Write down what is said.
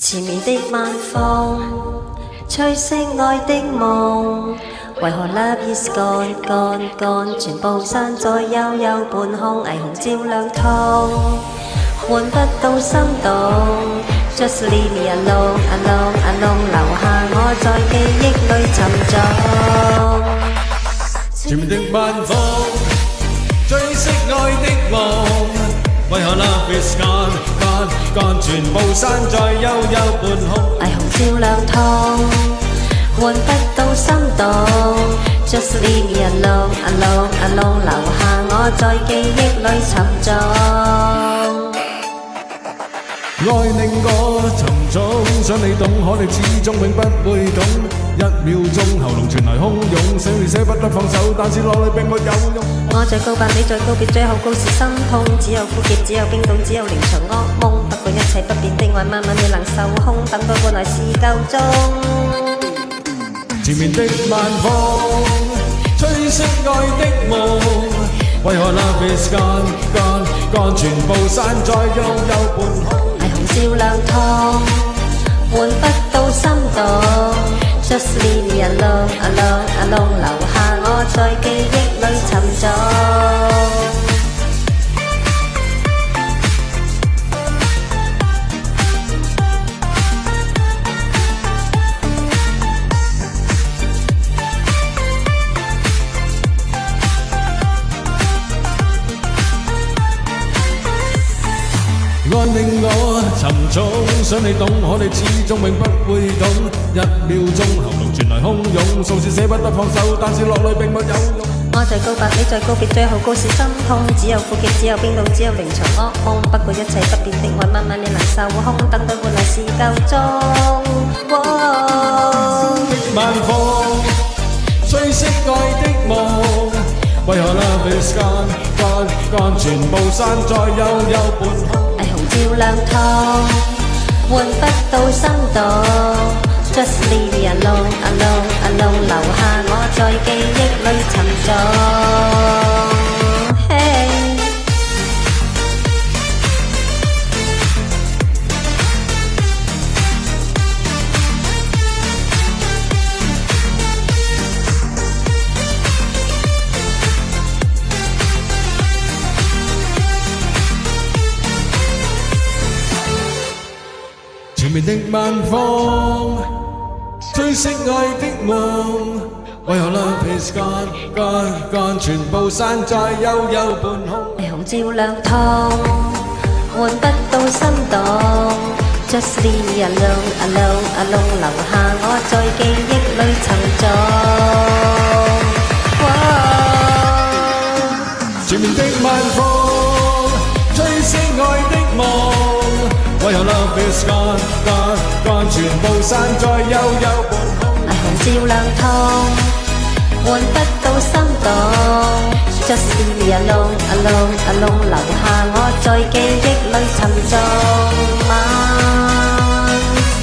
前面的晚風，吹熄愛的夢。為何 love is gone gone gone， 全部散在幽幽半空，霓虹照亮痛，換不到心動。Just leave me alone alone alone， 留下我在記憶裏沉重。前面的晚風，追熄愛的夢，為何 love is gone gone gone， 全部散在幽幽半空，霓虹照亮痛，換不到心動。Just leave me alone alone alone， 留下我在記憶裏沉重。愛令我沉重，想你懂，可你始終永不會懂。1秒鐘喉嚨傳來洶湧，想你捨不得放手，但是落淚並沒有用。我在告白，你在告別，最後告示心痛，只有苦澀，只有冰凍，只有連場噩夢。不過一切不變的愛，慢慢未能受控，等到換來是夠鐘。前面的晚風，吹熄愛的夢，為何 love is gone gone gone， 全部散在幽幽半空。照亮痛，換不到心動。Just leave me alone alone alone， 留下我在記憶裏沉重。愛令我沉重，想你懂，可你始終永不會懂。1秒鐘喉嚨傳來洶湧，數次捨不得放手，但是落淚並沒有用。我在告白，你在告別，最後告示心痛，只有苦澀，只有冰凍，只有連場噩夢。不過一切不變的愛，慢慢你能受控，等待換來是夠鐘。晚風，吹熄愛的夢，為何 love is gone gone gone， 全部散在幽幽半空。照亮痛，換不到心動。Just leave me alone alone alone， 留下我在記憶裏沉重。前面的晚風，吹熄愛的夢，為何 love is gone gone gone， 全部散在幽幽半空。霓虹照亮痛，換不到心動。Just leave me alone alone alone， 留下我在記憶裏沉重。前面的晚風，吹熄愛的夢，為何 love is gone gone gone， 全部散在幽幽半空。霓虹照亮痛，換不到心動。Just leave me alone alone alone， 留下我在記憶裏沉重。晚風，